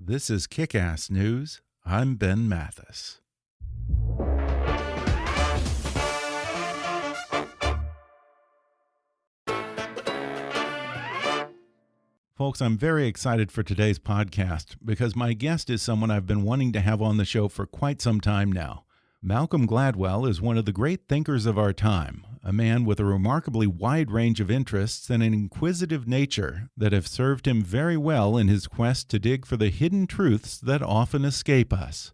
This is Kick-Ass News. I'm Ben Mathis. Folks, I'm very excited for today's podcast because my guest is someone I've been wanting to have on the show for quite some time now. Malcolm Gladwell is one of the great thinkers of our time, a man with a remarkably wide range of interests and an inquisitive nature that have served him very well in his quest to dig for the hidden truths that often escape us.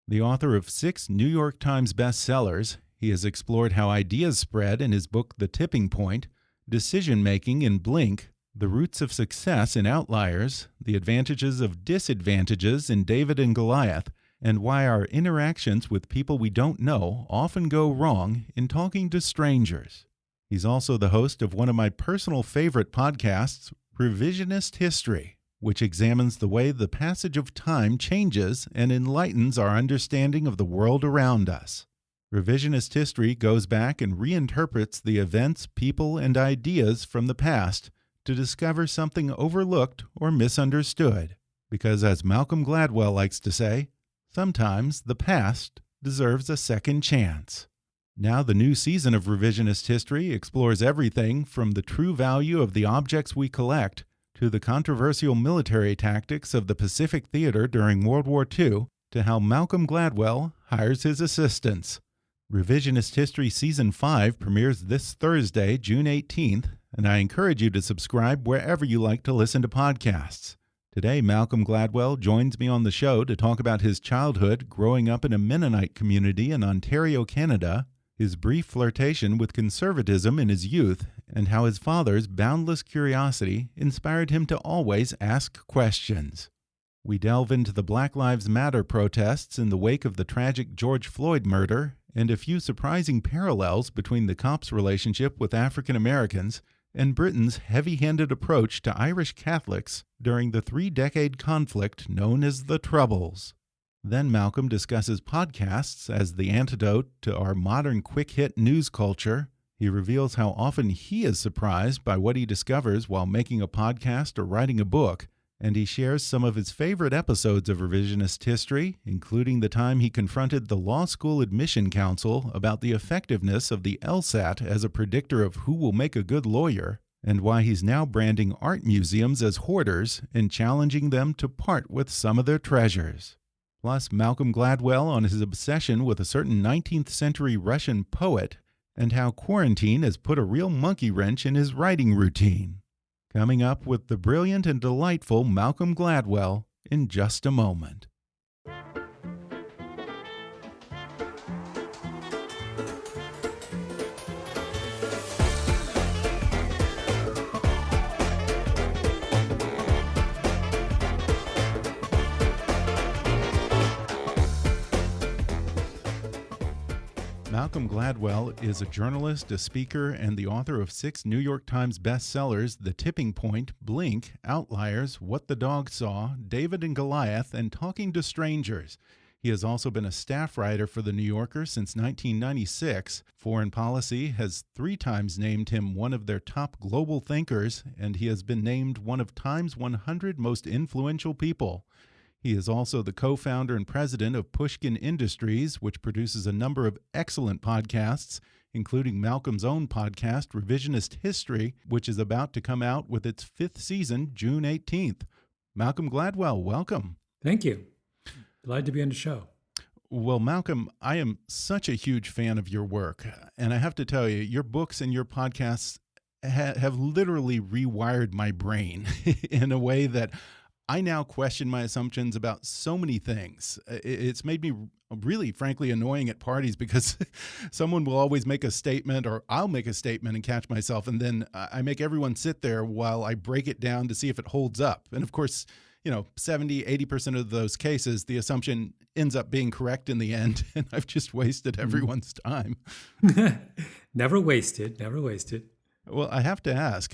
The author of 6 New York Times bestsellers, he has explored how ideas spread in his book The Tipping Point, decision-making in Blink, the roots of success in Outliers, the advantages of disadvantages in David and Goliath, and why our interactions with people we don't know often go wrong in talking to strangers. He's also the host of one of my personal favorite podcasts, Revisionist History, which examines the way the passage of time changes and enlightens our understanding of the world around us. Revisionist History goes back and reinterprets the events, people, and ideas from the past to discover something overlooked or misunderstood. Because as Malcolm Gladwell likes to say, sometimes the past deserves a second chance. Now the new season of Revisionist History explores everything from the true value of the objects we collect to the controversial military tactics of the Pacific Theater during World War II to how Malcolm Gladwell hires his assistants. Revisionist History Season 5 premieres this Thursday, June 18th, and I encourage you to subscribe wherever you like to listen to podcasts. Today, Malcolm Gladwell joins me on the show to talk about his childhood growing up in a Mennonite community in Ontario, Canada, his brief flirtation with conservatism in his youth, and how his father's boundless curiosity inspired him to always ask questions. We delve into the Black Lives Matter protests in the wake of the tragic George Floyd murder and a few surprising parallels between the cops' relationship with African Americans and Britain's heavy-handed approach to Irish Catholics during the 3-decade conflict known as the Troubles. Then Malcolm discusses podcasts as the antidote to our modern quick-hit news culture. He reveals how often he is surprised by what he discovers while making a podcast or writing a book, and he shares some of his favorite episodes of Revisionist History, including the time he confronted the Law School Admission Council about the effectiveness of the LSAT as a predictor of who will make a good lawyer, and why he's now branding art museums as hoarders and challenging them to part with some of their treasures. Plus, Malcolm Gladwell on his obsession with a certain 19th century Russian poet, and how quarantine has put a real monkey wrench in his writing routine. Coming up with the brilliant and delightful Malcolm Gladwell in just a moment. Malcolm Gladwell is a journalist, a speaker, and the author of 6 New York Times bestsellers, The Tipping Point, Blink, Outliers, What the Dog Saw, David and Goliath, and Talking to Strangers. He has also been a staff writer for The New Yorker since 1996. Foreign Policy has 3 times named him one of their top global thinkers, and he has been named one of Time's 100 most influential people. He is also the co-founder and president of Pushkin Industries, which produces a number of excellent podcasts, including Malcolm's own podcast, Revisionist History, which is about to come out with its 5th season, June 18th. Malcolm Gladwell, welcome. Thank you. Glad to be on the show. Well, Malcolm, I am such a huge fan of your work, and I have to tell you, your books and your podcasts have literally rewired my brain in a way that I now question my assumptions about so many things. It's made me really, frankly, annoying at parties because someone will always make a statement, or I'll make a statement and catch myself, and then I make everyone sit there while I break it down to see if it holds up. And of course, you know, 70, 80% of those cases, the assumption ends up being correct in the end, and I've just wasted everyone's time. Never wasted, never wasted. Well, I have to ask,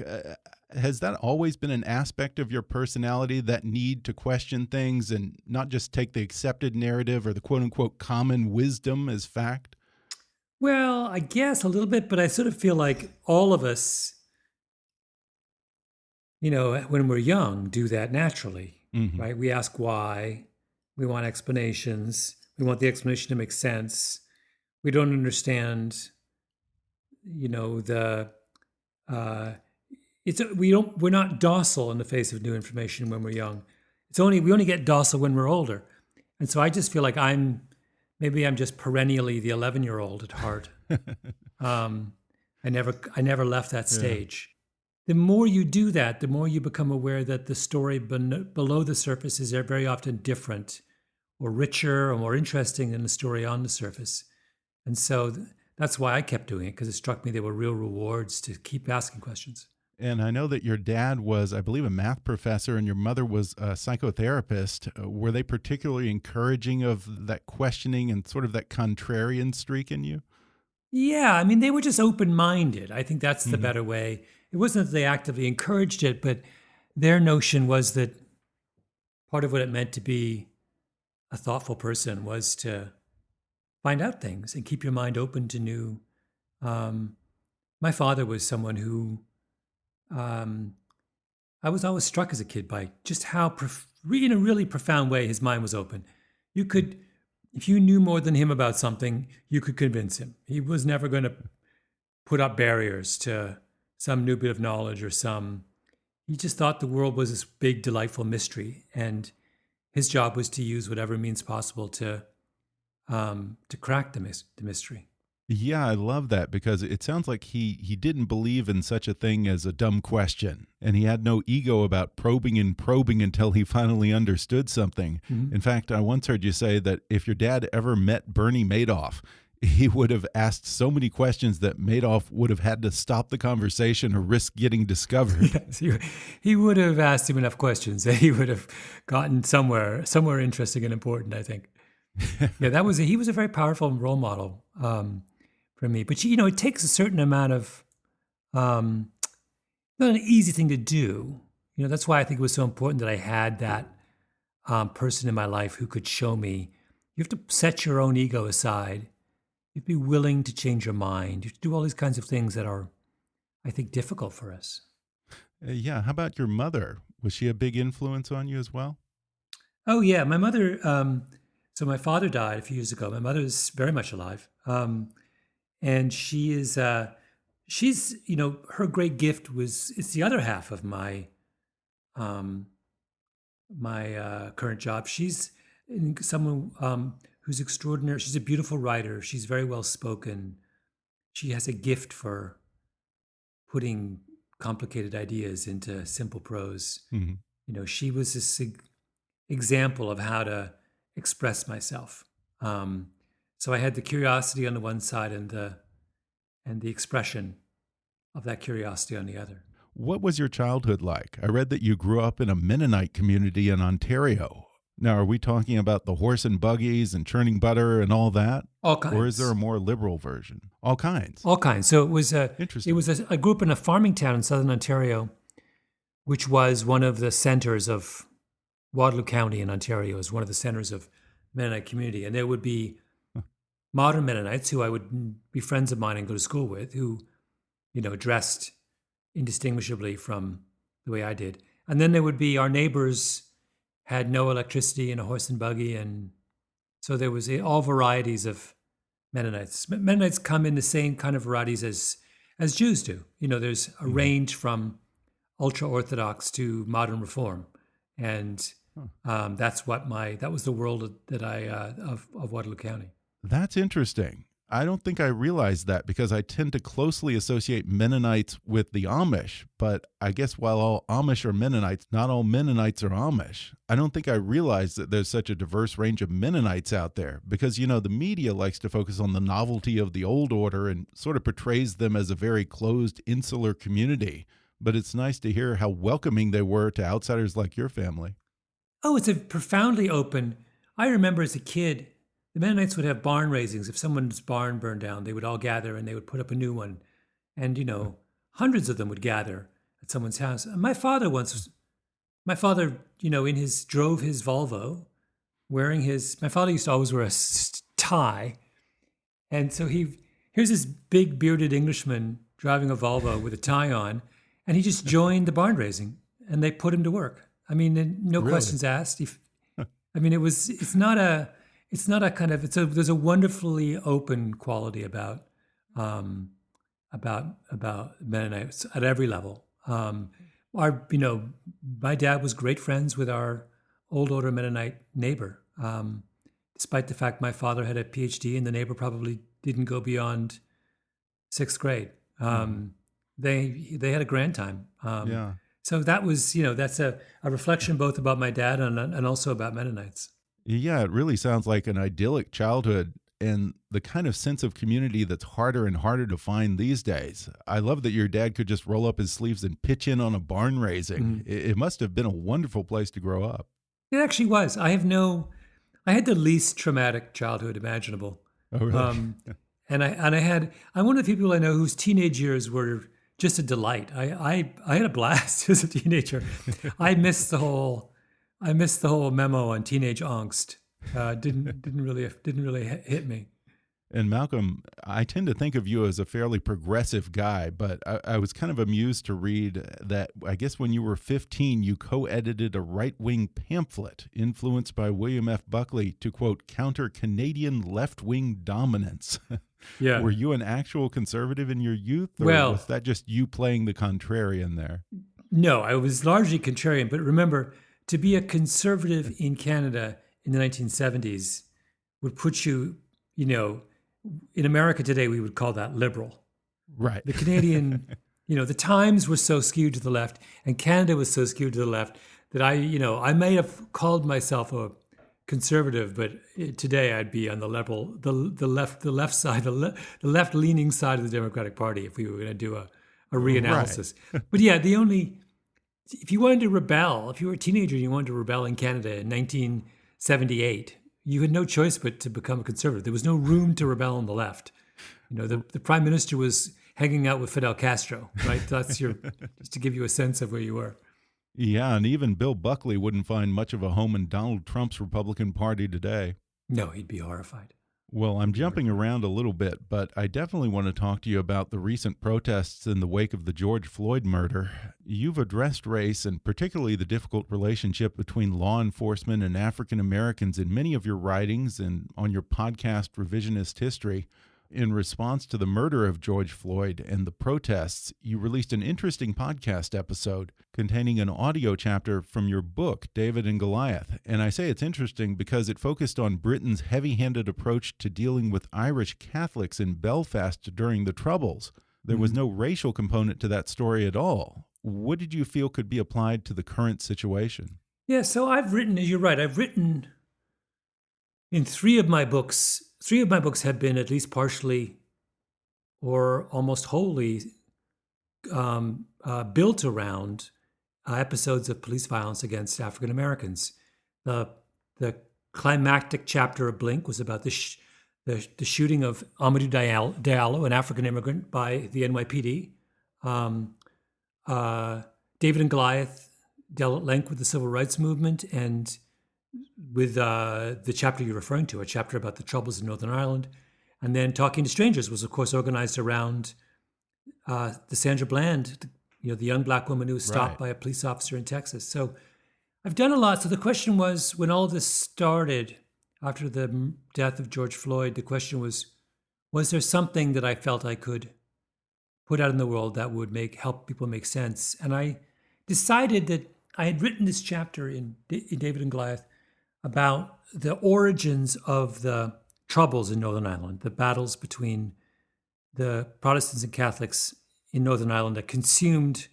has that always been an aspect of your personality, that need to question things and not just take the accepted narrative or the quote-unquote common wisdom as fact? Well, I guess a little bit, but I sort of feel like all of us, you know, when we're young, do that naturally. Hmm. right? We ask why. We want explanations. We want the explanation to make sense. We don't understand, the uh, we're not docile in the face of new information when we're young. We only get docile when we're older. And so I just feel like maybe I'm just perennially the 11-year-old at heart. Um, I never left that Yeah. stage. The more you do that, the more you become aware that the story below the surface is very often different or richer or more interesting than the story on the surface. And so that's why I kept doing it, because it struck me there were real rewards to keep asking questions. And I know that your dad was, I believe, a math professor and your mother was a psychotherapist. Were they particularly encouraging of that questioning and sort of that contrarian streak in you? Yeah, I mean, they were just open-minded. I think that's the Hmm. better way. It wasn't that they actively encouraged it, but their notion was that part of what it meant to be a thoughtful person was to find out things and keep your mind open to new. Um, my father was someone who um, I was always struck as a kid by just how, in a really profound way, his mind was open. You could, if you knew more than him about something, you could convince him. He was never going to put up barriers to some new bit of knowledge or he just thought the world was this big, delightful mystery. And his job was to use whatever means possible to crack the mystery. Yeah, I love that because it sounds like he didn't believe in such a thing as a dumb question, and he had no ego about probing and probing until he finally understood something. Mm-hmm. In fact, I once heard you say that if your dad ever met Bernie Madoff, he would have asked so many questions that Madoff would have had to stop the conversation or risk getting discovered. Yes, he would have asked him enough questions that he would have gotten somewhere interesting and important, I think. Yeah, he was a very powerful role model for me. But it takes a certain amount of not an easy thing to do. That's why I think it was so important that I had that person in my life who could show me. You have to set your own ego aside. You have to be willing to change your mind. You have to do all these kinds of things that are, I think, difficult for us. Yeah, how about your mother? Was she a big influence on you as well? Oh yeah, my mother. So my father died a few years ago. My mother is very much alive, and she is. She's her great gift was it's the other half of um, my current job. She's someone who's extraordinary. She's a beautiful writer. She's very well spoken. She has a gift for putting complicated ideas into simple prose. Hmm. She was this example of how to express myself. So I had the curiosity on the one side and the expression of that curiosity on the other. What was your childhood like? I read that you grew up in a Mennonite community in Ontario. Now, are we talking about the horse and buggies and churning butter and all that? All Or is there kinds. a more liberal version? All kinds. All kinds. So it Interesting. was I grew up in a farming town in southern Ontario, which was one of the centers of Waterloo County in Ontario, is one of the centers of Mennonite community. And there would be modern Mennonites who I would be friends of mine and go to school with, who, dressed indistinguishably from the way I did. And then there would be our neighbors had no electricity and a horse and buggy. And so there was all varieties of Mennonites. Mennonites come in the same kind of varieties as Jews do. There's a Mhm. range from ultra Orthodox to modern Reform. And Huh. that was the world that of Waterloo County. That's interesting. I don't think I realized that because I tend to closely associate Mennonites with the Amish. But I guess while all Amish are Mennonites, not all Mennonites are Amish. I don't think I realized that there's such a diverse range of Mennonites out there because, the media likes to focus on the novelty of the old order and sort of portrays them as a very closed, insular community. But it's nice to hear how welcoming they were to outsiders like your family. Oh, it's a profoundly open. I remember as a kid, the Mennonites would have barn raisings. If someone's barn burned down, they would all gather and they would put up a new one. And, hundreds of them would gather at someone's house. And my father, drove his Volvo my father used to always wear a tie. And so here's this big bearded Englishman driving a Volvo with a tie on. And he just joined the barn raising and they put him to work. I mean, no Really? questions asked. I mean, it's not a kind of, there's a wonderfully open quality about Mennonites at every level. My dad was great friends with our older Mennonite neighbor. Despite the fact my father had a PhD and the neighbor probably didn't go beyond sixth grade. They had a grand time. Yeah. So that was, that's a reflection both about my dad and also about Mennonites. Yeah, it really sounds like an idyllic childhood and the kind of sense of community that's harder and harder to find these days. I love that your dad could just roll up his sleeves and pitch in on a barn raising. It must have been a wonderful place to grow up. It actually was. I had the least traumatic childhood imaginable. Oh, really? I'm one of the people I know whose teenage years were just a delight. I had a blast as a teenager. I missed the whole memo on teenage angst. Didn't really hit me. And Malcolm, I tend to think of you as a fairly progressive guy, but I was kind of amused to read that I guess when you were 15, you co-edited a right-wing pamphlet influenced by William F. Buckley to, quote, counter Canadian left-wing dominance. Yeah. Were you an actual conservative in your youth, or was that just you playing the contrarian there? No, I was largely contrarian. But remember, to be a conservative in Canada in the 1970s would put you, in America today, we would call that liberal. Right. The Canadian, the Times was so skewed to the left and Canada was so skewed to the left that I may have called myself a conservative, but today I'd be on the liberal, the left side, the left-leaning side of the Democratic Party if we were going to do a reanalysis. Right. But yeah, if you wanted to rebel, if you were a teenager and you wanted to rebel in Canada in 1978, you had no choice but to become a conservative. There was no room to rebel on the left. The prime minister was hanging out with Fidel Castro, right? That's just to give you a sense of where you were. Yeah, and even Bill Buckley wouldn't find much of a home in Donald Trump's Republican Party today. No, he'd be horrified. Well, I'm jumping around a little bit, but I definitely want to talk to you about the recent protests in the wake of the George Floyd murder. You've addressed race and particularly the difficult relationship between law enforcement and African Americans in many of your writings and on your podcast, Revisionist History. In response to the murder of George Floyd and the protests, you released an interesting podcast episode containing an audio chapter from your book, David and Goliath. And I say it's interesting because it focused on Britain's heavy-handed approach to dealing with Irish Catholics in Belfast during the Troubles. There was no racial component to that story at all. What did you feel could be applied to the current situation? Yeah, so you're right, I've written in three of my books have been at least partially or almost wholly built around episodes of police violence against African Americans. The climactic chapter of Blink was about the shooting of Amadou Diallo, an African immigrant, by the NYPD. David and Goliath dealt at length with the civil rights movement and with the chapter you're referring to, a chapter about the Troubles in Northern Ireland. And then Talking to Strangers was, of course, organized around the Sandra Bland, the young black woman who was stopped by a police officer in Texas. So I've done a lot. So the question was, when all this started, after the death of George Floyd, the question was there something that I felt I could put out in the world that would help people make sense? And I decided that I had written this chapter in David and Goliath about the origins of the Troubles in Northern Ireland, the battles between the Protestants and Catholics in Northern Ireland that consumed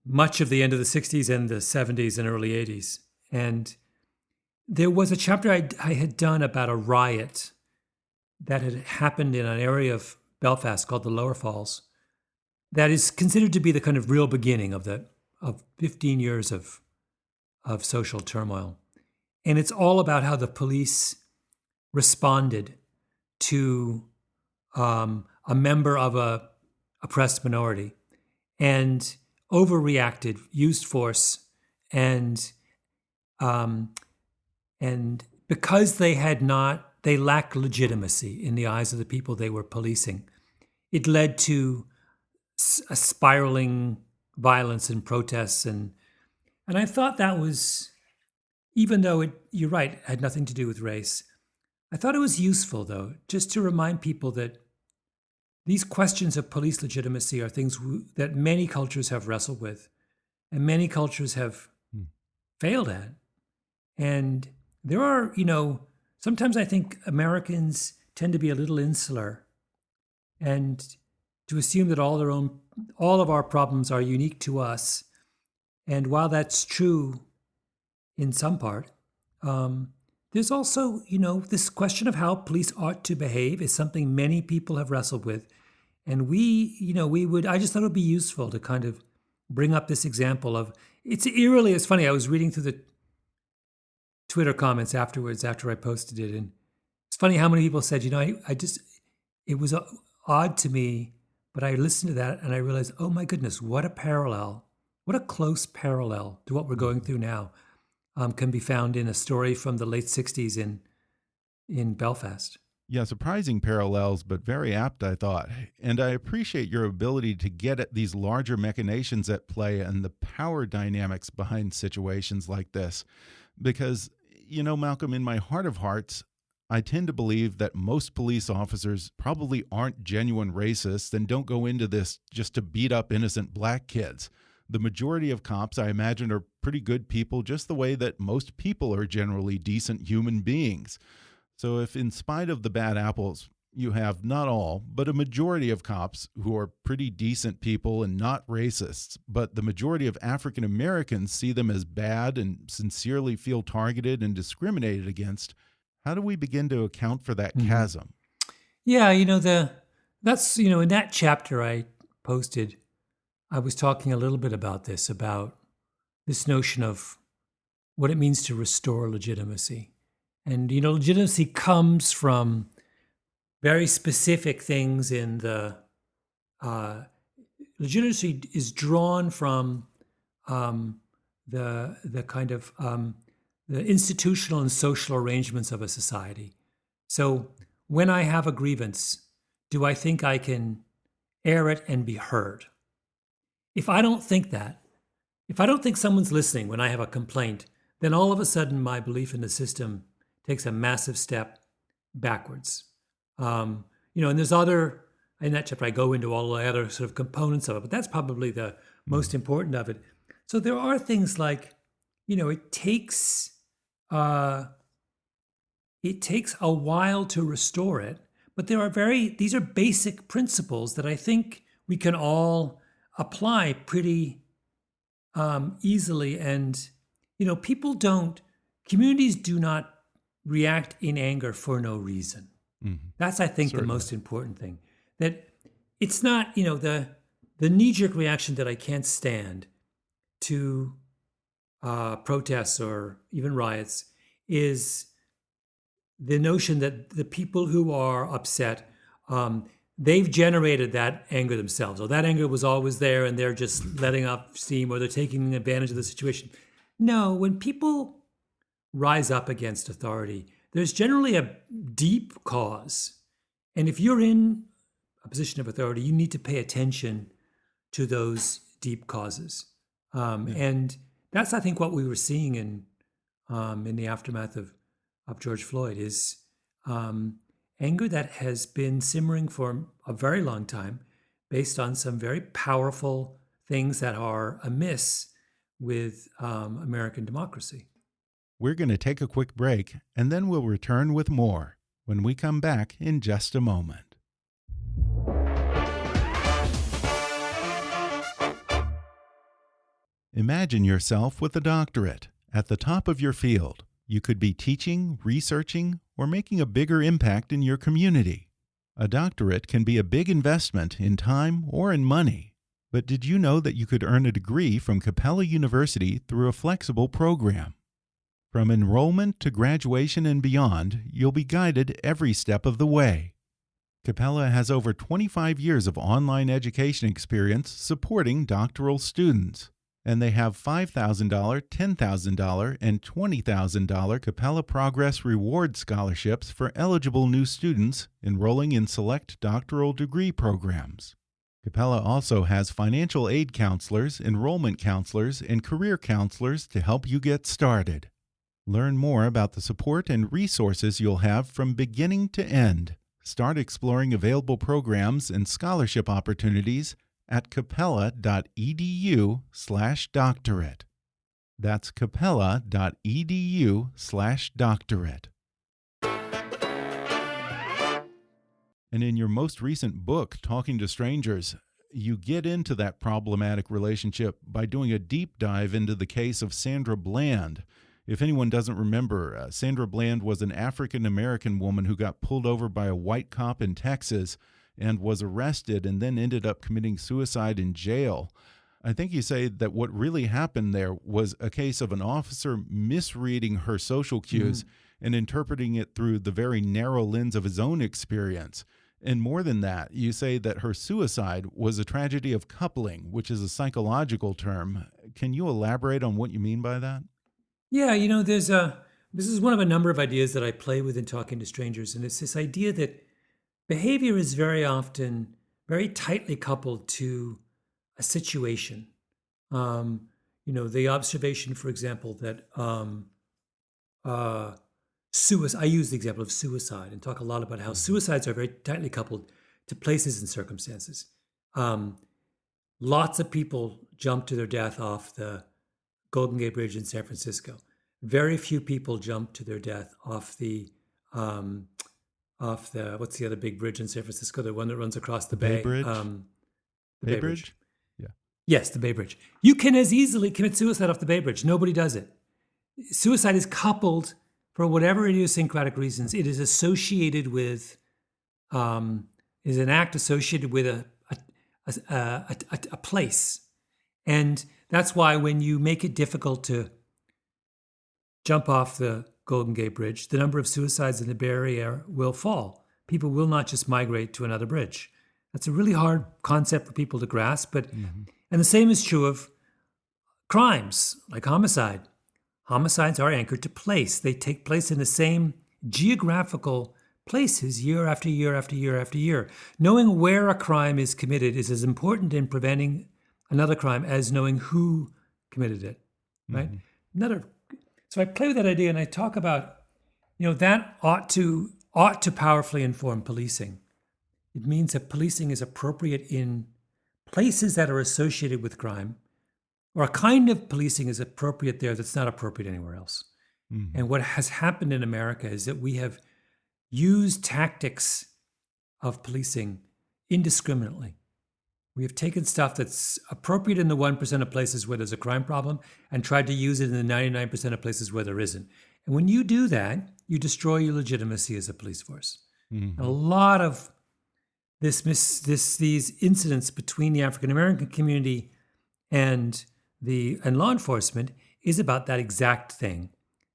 much of the end of the 60s and the 70s and early 80s. And there was a chapter I had done about a riot that had happened in an area of Belfast called the Lower Falls that is considered to be the kind of real beginning of 15 years of social turmoil. And it's all about how the police responded to a member of a oppressed minority and overreacted, used force, and because they lacked legitimacy in the eyes of the people they were policing, it led to a spiraling violence and protests and And I thought that was, even though you're right, it had nothing to do with race, I thought it was useful, though, just to remind people that these questions of police legitimacy are things that many cultures have wrestled with and many cultures have failed at. And there are, sometimes I think Americans tend to be a little insular and to assume that all of our problems are unique to us. And while that's true in some part, there's also, this question of how police ought to behave is something many people have wrestled with. And I just thought it would be useful to kind of bring up this example of, it's funny, I was reading through the Twitter comments afterwards, after I posted it, and it's funny how many people said, it was odd to me, but I listened to that and I realized, oh my goodness, what a close parallel to what we're going through now can be found in a story from the late 60s in Belfast. Yeah, surprising parallels, but very apt, I thought. And I appreciate your ability to get at these larger machinations at play and the power dynamics behind situations like this. Because, Malcolm, in my heart of hearts, I tend to believe that most police officers probably aren't genuine racists and don't go into this just to beat up innocent black kids. The majority of cops, I imagine, are pretty good people, just the way that most people are generally decent human beings. So if in spite of the bad apples, you have not all, but a majority of cops who are pretty decent people and not racists, but the majority of African Americans see them as bad and sincerely feel targeted and discriminated against, how do we begin to account for that chasm? Yeah, in that chapter I posted, I was talking a little bit about this notion of what it means to restore legitimacy. And, legitimacy comes from very specific things in the, legitimacy is drawn from the kind of the institutional and social arrangements of a society. So when I have a grievance, do I think I can air it and be heard? If I don't think someone's listening when I have a complaint, then all of a sudden my belief in the system takes a massive step backwards. And there's in that chapter I go into all the other sort of components of it, but that's probably the most important of it. So there are things like, it takes a while to restore it, but these are basic principles that I think we can all apply pretty easily. And, communities do not react in anger for no reason. Mm-hmm. That's, I think, certainly the most important thing. That it's not, the knee-jerk reaction that I can't stand to protests or even riots is the notion that the people who are upset, they've generated that anger themselves, or that anger was always there and they're just letting off steam, or they're taking advantage of the situation. No, when people rise up against authority, there's generally a deep cause. And if you're in a position of authority, you need to pay attention to those deep causes. And that's, I think, what we were seeing in the aftermath of George Floyd is anger that has been simmering for a very long time based on some very powerful things that are amiss with American democracy. We're going to take a quick break, and then we'll return with more when we come back in just a moment. Imagine yourself with a doctorate at the top of your field. You could be teaching, researching, or making a bigger impact in your community. A doctorate can be a big investment in time or in money. But did you know that you could earn a degree from Capella University through a flexible program? From enrollment to graduation and beyond, you'll be guided every step of the way. Capella has over 25 years of online education experience supporting doctoral students, and they have $5,000, $10,000, and $20,000 Capella Progress Reward scholarships for eligible new students enrolling in select doctoral degree programs. Capella also has financial aid counselors, enrollment counselors, and career counselors to help you get started. Learn more about the support and resources you'll have from beginning to end. Start exploring available programs and scholarship opportunities at capella.edu/doctorate. That's capella.edu/doctorate. And in your most recent book, Talking to Strangers, you get into that problematic relationship by doing a deep dive into the case of Sandra Bland. If anyone doesn't remember, Sandra Bland was an African-American woman who got pulled over by a white cop in Texas and was arrested and then ended up committing suicide in jail. I think you say that what really happened there was a case of an officer misreading her social cues and interpreting it through the very narrow lens of his own experience. And more than that, you say that her suicide was a tragedy of coupling, which is a psychological term. Can you elaborate on what you mean by that? Yeah, this is one of a number of ideas that I play with in Talking to Strangers, and it's this idea that behavior is very often very tightly coupled to a situation. The observation, for example, that suicide. I use the example of suicide and talk a lot about how suicides are very tightly coupled to places and circumstances. Lots of people jump to their death off the Golden Gate Bridge in San Francisco. Very few people jump to their death off the what's the other big bridge in San Francisco? The one that runs across the bay. Bridge? The Bay Bridge? Yeah. Yes, the Bay Bridge. You can as easily commit suicide off the Bay Bridge. Nobody does it. Suicide is coupled, for whatever idiosyncratic reasons, it is associated with, is an act associated with a place. And that's why when you make it difficult to jump off the Golden Gate Bridge, the number of suicides in the Bay Area will fall. People will not just migrate to another bridge. That's a really hard concept for people to grasp. But and the same is true of crimes like homicide. Homicides are anchored to place. They take place in the same geographical places year after year after year after year. Knowing where a crime is committed is as important in preventing another crime as knowing who committed it, right? So I play with that idea and I talk about, that ought to powerfully inform policing. It means that policing is appropriate in places that are associated with crime, or a kind of policing is appropriate there that's not appropriate anywhere else. And what has happened in America is that we have used tactics of policing indiscriminately. We have taken stuff that's appropriate in the 1% of places where there's a crime problem and tried to use it in the 99% of places where there isn't. And when you do that, you destroy your legitimacy as a police force. A lot of these incidents between the African American community and law enforcement is about that exact thing.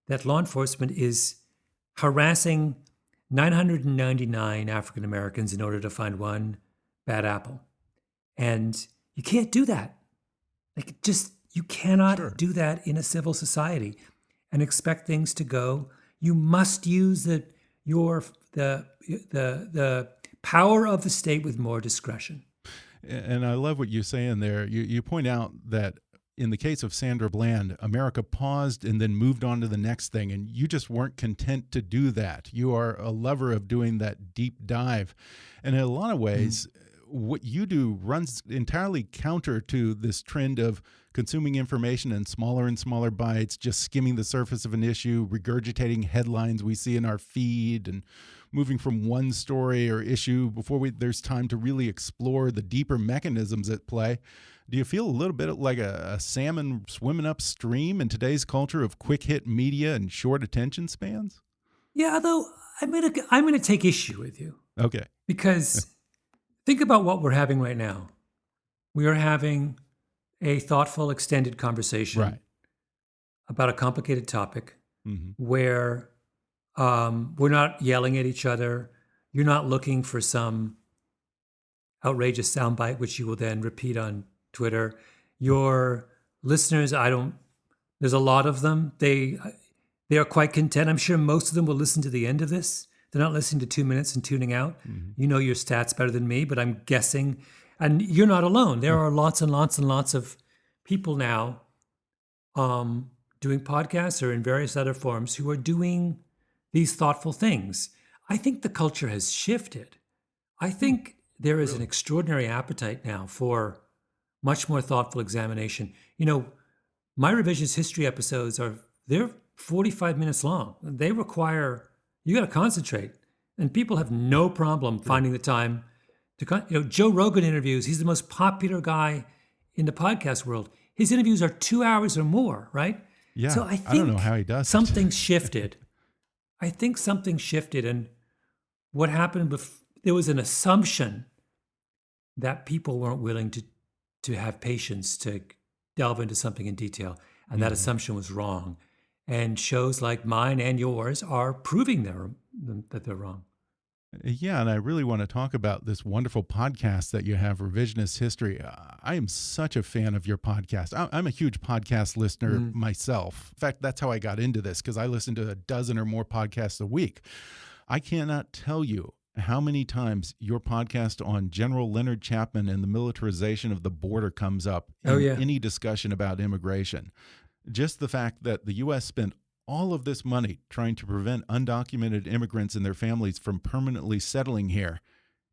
That law enforcement is harassing 999 African Americans in order to find one bad apple. And you can't do that. You cannot do that in a civil society and expect things to go. You must use the power of the state with more discretion. And I love what you say in there. You point out that in the case of Sandra Bland, America paused and then moved on to the next thing. And you just weren't content to do that. You are a lover of doing that deep dive. And in a lot of ways, what you do runs entirely counter to this trend of consuming information in smaller and smaller bites, just skimming the surface of an issue, regurgitating headlines we see in our feed, and moving from one story or issue before there's time to really explore the deeper mechanisms at play. Do you feel a little bit like a salmon swimming upstream in today's culture of quick hit media and short attention spans? Yeah, although I'm gonna take issue with you. Okay. Because think about what we're having right now. We are having a thoughtful, extended conversation about a complicated topic where we're not yelling at each other. You're not looking for some outrageous soundbite, which you will then repeat on Twitter. Your listeners, there's a lot of them. They are quite content. I'm sure most of them will listen to the end of this. They're not listening to 2 minutes and tuning out. You know your stats better than me, but I'm guessing. And you're not alone. There are lots and lots and lots of people now doing podcasts or in various other forms who are doing these thoughtful things. I think the culture has shifted. I think there is an extraordinary appetite now for much more thoughtful examination. My revisionist history episodes they're 45 minutes long. They require, you got to concentrate. And people have no problem finding the time to, Joe Rogan interviews, he's the most popular guy in the podcast world. His interviews are 2 hours or more, right? Yeah. So I think don't know how he does something shifted. I think something shifted. And what happened, there was an assumption that people weren't willing to have patience to delve into something in detail. And that assumption was wrong. And shows like mine and yours are proving that they're wrong. Yeah, and I really want to talk about this wonderful podcast that you have, Revisionist History. I am such a fan of your podcast. I'm a huge podcast listener myself. In fact, that's how I got into this, because I listen to a dozen or more podcasts a week. I cannot tell you how many times your podcast on General Leonard Chapman and the militarization of the border comes up in any discussion about immigration. Just the fact that the U.S. spent all of this money trying to prevent undocumented immigrants and their families from permanently settling here,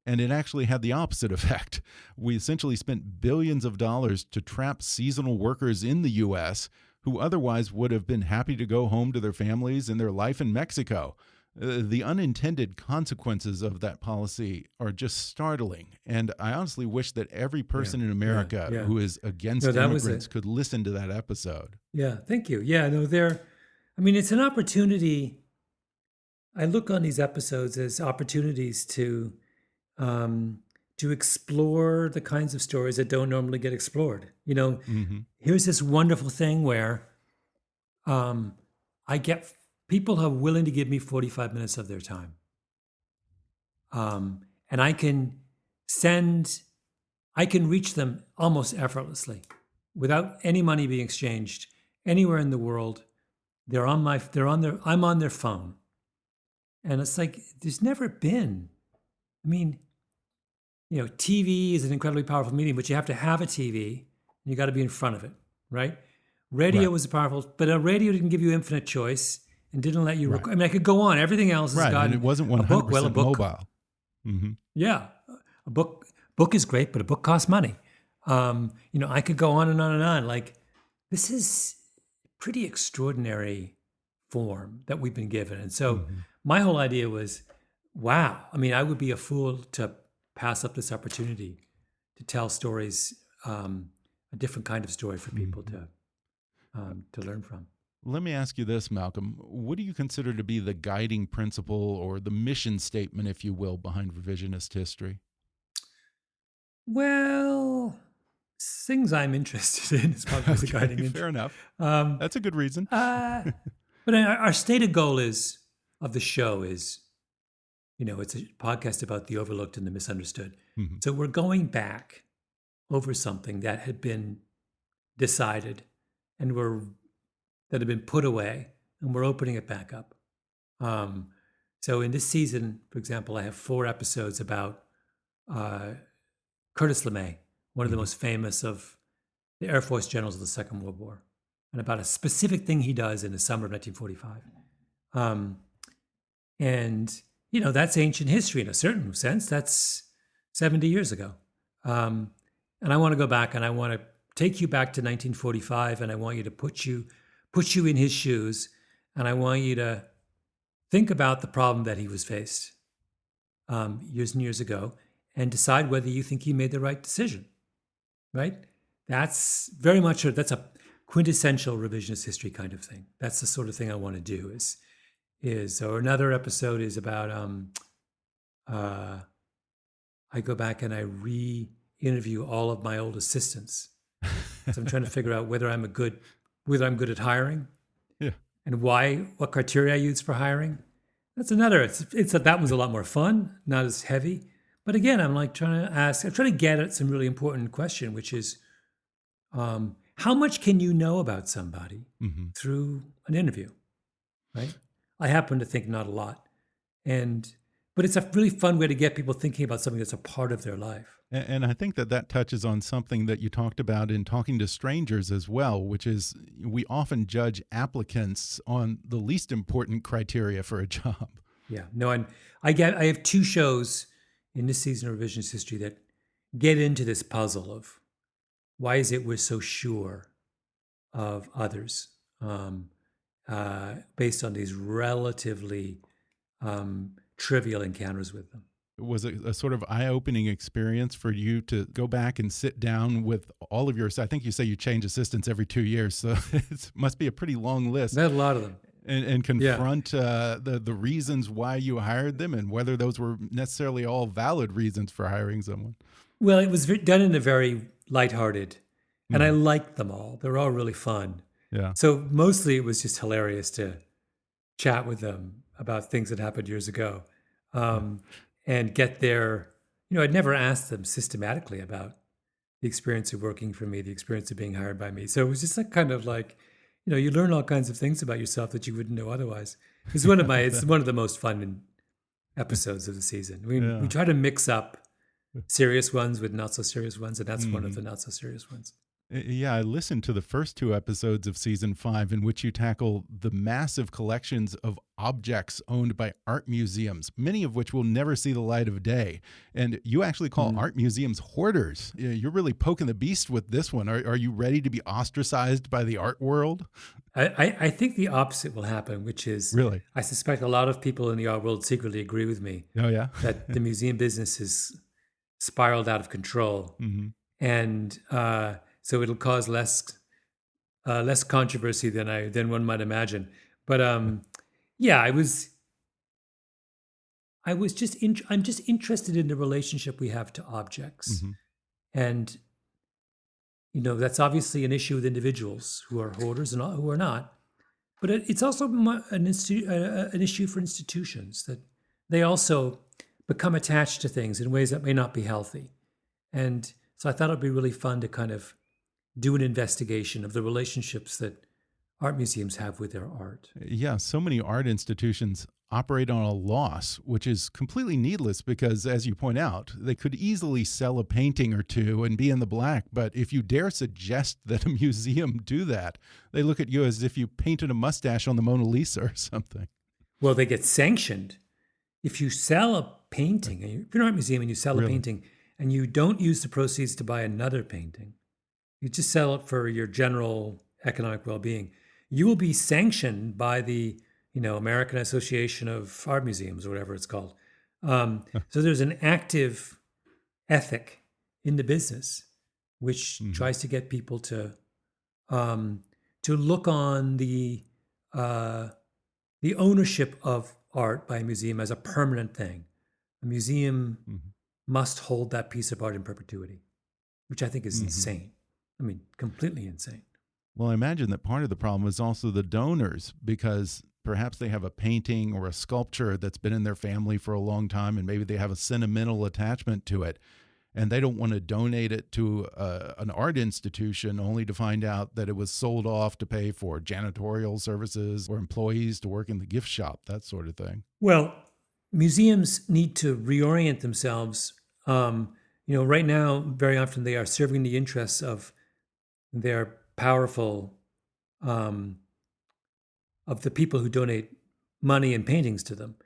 and it actually had the opposite effect. We essentially spent billions of dollars to trap seasonal workers in the U.S. who otherwise would have been happy to go home to their families and their life in Mexico. The unintended consequences of that policy are just startling. And I honestly wish that every person in America who is against immigrants could listen to that episode. Yeah, thank you. Yeah, no, it's an opportunity. I look on these episodes as opportunities to explore the kinds of stories that don't normally get explored. Here's this wonderful thing where I get people are willing to give me 45 minutes of their time. And I can reach them almost effortlessly without any money being exchanged anywhere in the world. I'm on their phone. And it's like, there's never been, TV is an incredibly powerful medium, but you have to have a TV and you got to be in front of it, right? Radio was powerful, but a radio didn't give you infinite choice and didn't let you record. I could go on. Everything else has gotten... And it wasn't 100% mobile. Yeah. A book is great, but a book costs money. I could go on and on and on. Like, this is pretty extraordinary form that we've been given. And so my whole idea was, wow, I would be a fool to pass up this opportunity to tell stories, a different kind of story for people to learn from. Let me ask you this, Malcolm. What do you consider to be the guiding principle or the mission statement, if you will, behind revisionist history? Well, things I'm interested in is probably the guiding. Fair enough. That's a good reason. But our stated goal of the show is, it's a podcast about the overlooked and the misunderstood. So we're going back over something that had been decided and that had been put away, and we're opening it back up. So in this season, for example, I have 4 episodes about Curtis LeMay, one of the most famous of the Air Force generals of the Second World War, and about a specific thing he does in the summer of 1945. That's ancient history in a certain sense. That's 70 years ago. And I want to go back and I want to take you back to 1945, and I want you to put you in his shoes, and I want you to think about the problem that he was faced years and years ago, and decide whether you think he made the right decision. Right? That's very much that's a quintessential revisionist history kind of thing. That's the sort of thing I want to do. Or another episode is about I go back and I re-interview all of my old assistants. So I'm trying to figure out whether I'm good at hiring, and what criteria I use for hiring. That's another. That one's a lot more fun, not as heavy. But again, I'm trying to get at some really important question, which is, how much can you know about somebody through an interview, right? I happen to think not a lot, But it's a really fun way to get people thinking about something that's a part of their life. And I think that that touches on something that you talked about in talking to strangers as well, which is we often judge applicants on the least important criteria for a job. Yeah, no, and I have 2 shows in this season of Revisionist History that get into this puzzle of why is it we're so sure of others based on these relatively trivial encounters with them. Was it a sort of eye-opening experience for you to go back and sit down with all of your, I think you say you change assistants every 2 years, so it must be a pretty long list. I had a lot of them. And confront the reasons why you hired them and whether those were necessarily all valid reasons for hiring someone. Well, it was done in a very lighthearted, and I liked them all. They're all really fun. Yeah. So mostly it was just hilarious to chat with them about things that happened years ago. And get their, I'd never asked them systematically about the experience of working for me, the experience of being hired by me. So it was just you learn all kinds of things about yourself that you wouldn't know otherwise. It's one of the most fun episodes of the season. We try to mix up serious ones with not so serious ones, and that's one of the not so serious ones. Yeah, I listened to the first 2 episodes of season 5 in which you tackle the massive collections of objects owned by art museums, many of which will never see the light of day. And you actually call art museums hoarders. You're really poking the beast with this one. Are you ready to be ostracized by the art world? I think the opposite will happen, which is really, I suspect a lot of people in the art world secretly agree with me. Oh, yeah. That the museum business has spiraled out of control. And so it'll cause less controversy than one might imagine. But yeah, I'm just interested in the relationship we have to objects, and that's obviously an issue with individuals who are hoarders and who are not. But it's also an issue for institutions, that they also become attached to things in ways that may not be healthy. And so I thought it'd be really fun to kind of do an investigation of the relationships that art museums have with their art. Yeah, so many art institutions operate on a loss, which is completely needless because, as you point out, they could easily sell a painting or 2 and be in the black. But if you dare suggest that a museum do that, they look at you as if you painted a mustache on the Mona Lisa or something. Well, they get sanctioned. If you sell a painting, if you're an art museum and you sell a painting and you don't use the proceeds to buy another painting, you just sell it for your general economic well-being, you will be sanctioned by the American Association of Art Museums or whatever it's called. So there's an active ethic in the business which tries to get people to look on the ownership of art by a museum as a permanent thing. A museum must hold that piece of art in perpetuity, which I think is insane. I mean, completely insane. Well, I imagine that part of the problem is also the donors, because perhaps they have a painting or a sculpture that's been in their family for a long time, and maybe they have a sentimental attachment to it, and they don't want to donate it to an art institution only to find out that it was sold off to pay for janitorial services or employees to work in the gift shop, that sort of thing. Well, museums need to reorient themselves. Right now, very often they are serving the interests of their powerful, of the people who donate money and paintings to them.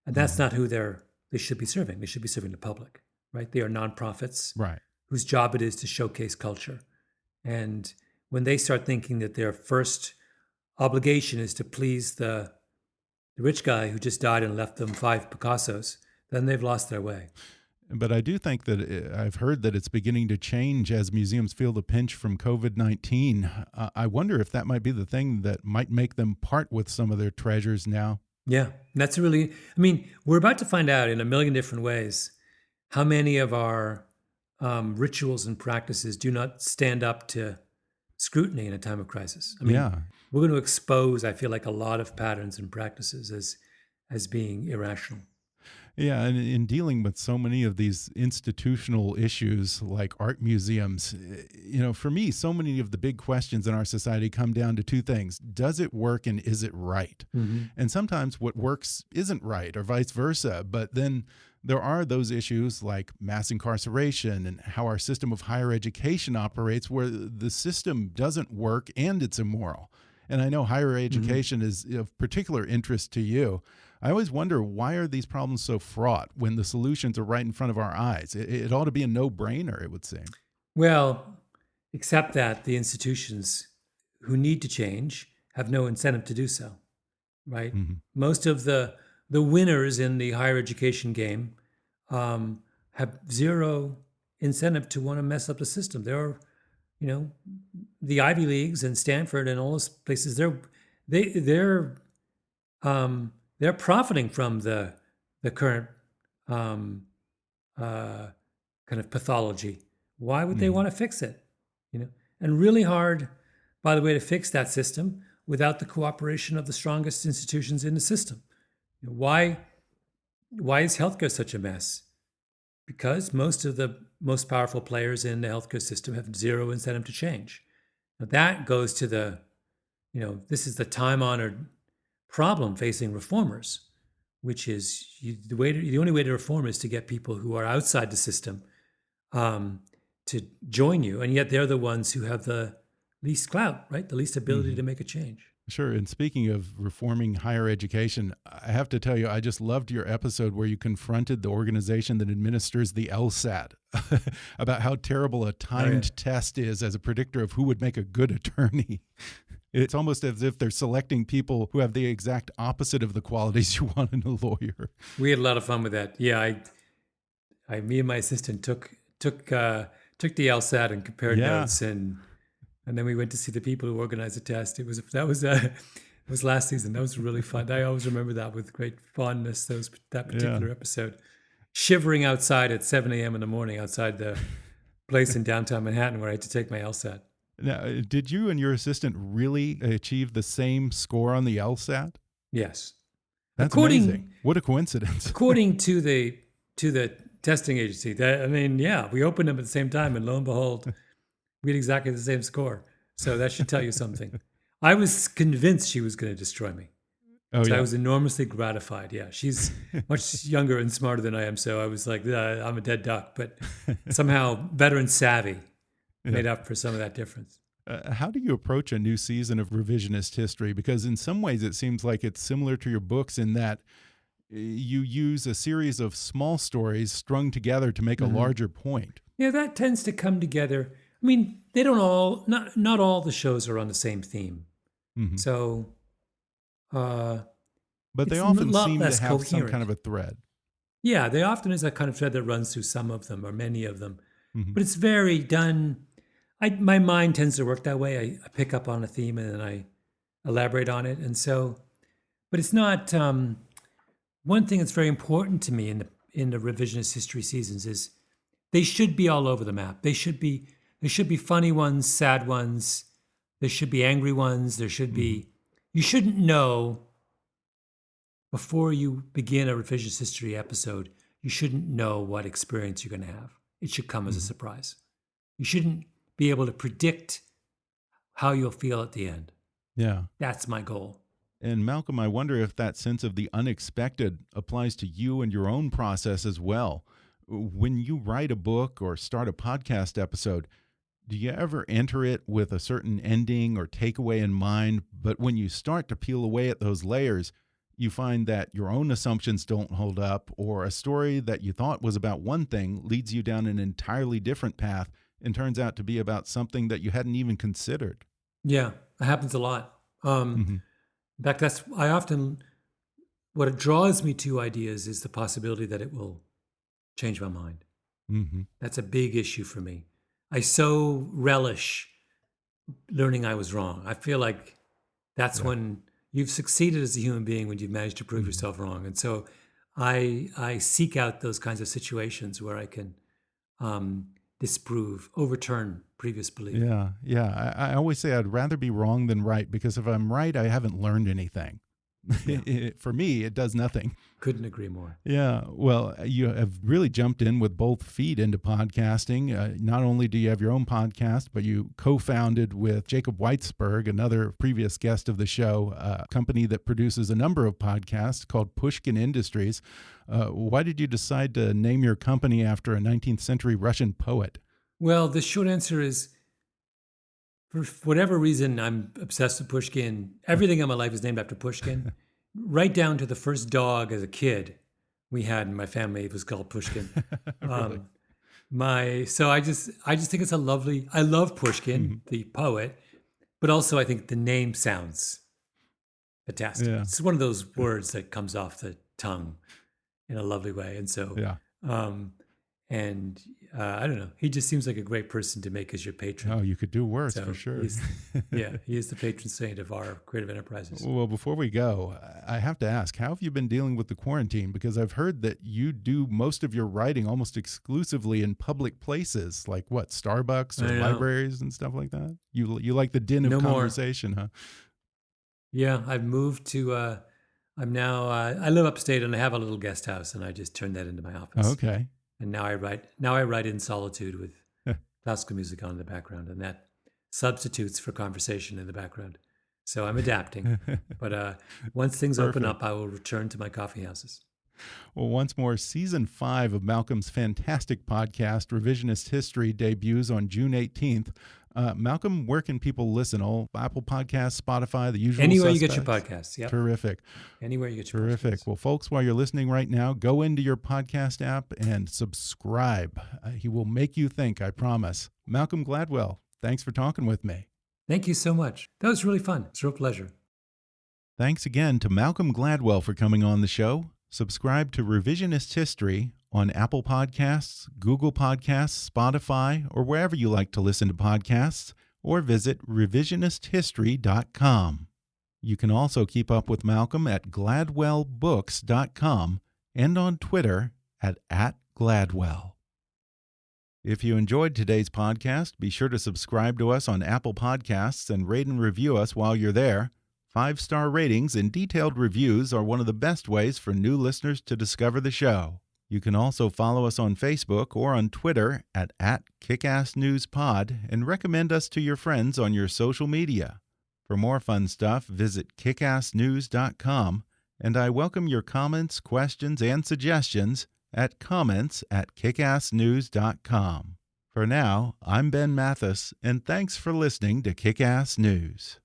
And that's not who they should be serving. They should be serving the public, right? They are nonprofits, right, whose job it is to showcase culture. And when they start thinking that their first obligation is to please the rich guy who just died and left them 5 Picassos, then they've lost their way. But I do think that I've heard that it's beginning to change as museums feel the pinch from COVID-19. I wonder if that might be the thing that might make them part with some of their treasures now. Yeah, that's we're about to find out in a million different ways how many of our rituals and practices do not stand up to scrutiny in a time of crisis. We're going to expose, I feel like, a lot of patterns and practices as being irrational. Yeah, and in dealing with so many of these institutional issues like art museums, for me, so many of the big questions in our society come down to two things. Does it work and is it right? And sometimes what works isn't right or vice versa. But then there are those issues like mass incarceration and how our system of higher education operates, where the system doesn't work and it's immoral. And I know higher education is of particular interest to you. I always wonder, why are these problems so fraught when the solutions are right in front of our eyes? It ought to be a no-brainer, it would seem. Well, except that the institutions who need to change have no incentive to do so, right? Most of the winners in the higher education game have zero incentive to want to mess up the system. There are, the Ivy Leagues and Stanford and all those places. They're profiting from the current kind of pathology. Why would they want to fix it? And really hard, by the way, to fix that system without the cooperation of the strongest institutions in the system. Why is healthcare such a mess? Because most of the most powerful players in the healthcare system have zero incentive to change. Now that goes to this is the time-honored problem facing reformers, which is the only way to reform is to get people who are outside the system to join you, and yet they're the ones who have the least clout, right? The least ability to make a change. Sure. And speaking of reforming higher education, I have to tell you, I just loved your episode where you confronted the organization that administers the LSAT about how terrible a timed test is as a predictor of who would make a good attorney. It's almost as if they're selecting people who have the exact opposite of the qualities you want in a lawyer. We had a lot of fun with that. Yeah, me and my assistant took the LSAT and compared notes, and then we went to see the people who organized the test. It was last season. That was really fun. I always remember that with great fondness. That particular episode, shivering outside at 7 a.m. in the morning outside the place in downtown Manhattan where I had to take my LSAT. Now, did you and your assistant really achieve the same score on the LSAT? Yes. That's amazing. What a coincidence. According to the testing agency, we opened them at the same time, and lo and behold, we had exactly the same score. So that should tell you something. I was convinced she was going to destroy me. I was enormously gratified. Yeah, she's much younger and smarter than I am, so I was like, I'm a dead duck. But somehow veteran savvy made up for some of that difference. How do you approach a new season of Revisionist History? Because in some ways it seems like it's similar to your books in that you use a series of small stories strung together to make a larger point. Yeah, that tends to come together. I mean, they don't all, not all the shows are on the same theme. So, but they often seem to have some kind of a thread. Yeah, they often is a kind of thread that runs through some of them or many of them. But it's very done. My mind tends to work that way. I pick up on a theme and then I elaborate on it. And so, but it's not, one thing that's very important to me in the revisionist history seasons is they should be all over the map. There should be funny ones, sad ones. There should be angry ones. There should be, you shouldn't know before you begin a revisionist history episode, you shouldn't know what experience you're going to have. It should come as a surprise. You shouldn't be able to predict how you'll feel at the end. Yeah. That's my goal. And Malcolm, I wonder if that sense of the unexpected applies to you and your own process as well. When you write a book or start a podcast episode, do you ever enter it with a certain ending or takeaway in mind? But when you start to peel away at those layers, you find that your own assumptions don't hold up, or a story that you thought was about one thing leads you down an entirely different path and turns out to be about something that you hadn't even considered. Yeah, it happens a lot. In fact, what it draws me to ideas is the possibility that it will change my mind. That's a big issue for me. I so relish learning I was wrong. I feel like that's when you've succeeded as a human being, when you've managed to prove yourself wrong. And so I seek out those kinds of situations where I can disprove, overturn previous belief. Yeah. I always say I'd rather be wrong than right, because if I'm right, I haven't learned anything. Yeah. For me, it does nothing. Couldn't agree more. Yeah, well, you have really jumped in with both feet into podcasting. Not only do you have your own podcast, but you co-founded with Jacob Weitzberg, another previous guest of the show, a company that produces a number of podcasts called Pushkin Industries. Why did you decide to name your company after a 19th century Russian poet? Well, the short answer is, for whatever reason, I'm obsessed with Pushkin. Everything in my life is named after Pushkin. Right down to the first dog as a kid we had in my family. It was called Pushkin. Really? So I just think it's a lovely. I love Pushkin, the poet, but also I think the name sounds fantastic. Yeah. It's one of those words that comes off the tongue in a lovely way, and so Yeah. I don't know. He just seems like a great person to make as your patron. Oh, you could do worse So for sure. he is the patron saint of our creative enterprises. Well, before we go, I have to ask, how have you been dealing with the quarantine? Because I've heard that you do most of your writing almost exclusively in public places, like what, Starbucks or libraries and stuff like that? You like the din of conversation, huh? Yeah, I've moved to. I'm now. I live upstate and I have a little guest house, and I just turned that into my office. Okay. And now I write in solitude with classical music on in the background, and that substitutes for conversation in the background. So I'm adapting. But once things open up, I will return to my coffee houses. Well, once more, season 5 of Malcolm's fantastic podcast, Revisionist History, debuts on June 18th. Malcolm, where can people listen? All Apple Podcasts, Spotify, the usual Anywhere suspects? you get your podcasts. Yep. Terrific. Anywhere you get your Terrific. podcasts. Well, folks, while you're listening right now, go into your podcast app and subscribe. He will make you think, I promise. Malcolm Gladwell, thanks for talking with me. Thank you so much. That was really fun. It's a real pleasure. Thanks again to Malcolm Gladwell for coming on the show. Subscribe to Revisionist History on Apple Podcasts, Google Podcasts, Spotify, or wherever you like to listen to podcasts, or visit revisionisthistory.com. You can also keep up with Malcolm at gladwellbooks.com and on Twitter at @Gladwell. If you enjoyed today's podcast, be sure to subscribe to us on Apple Podcasts and rate and review us while you're there. 5-star ratings and detailed reviews are one of the best ways for new listeners to discover the show. You can also follow us on Facebook or on Twitter at @KickassNewsPod and recommend us to your friends on your social media. For more fun stuff, visit kickassnews.com, and I welcome your comments, questions, and suggestions at comments@kickassnews.com. For now, I'm Ben Mathis, and thanks for listening to Kick-Ass News.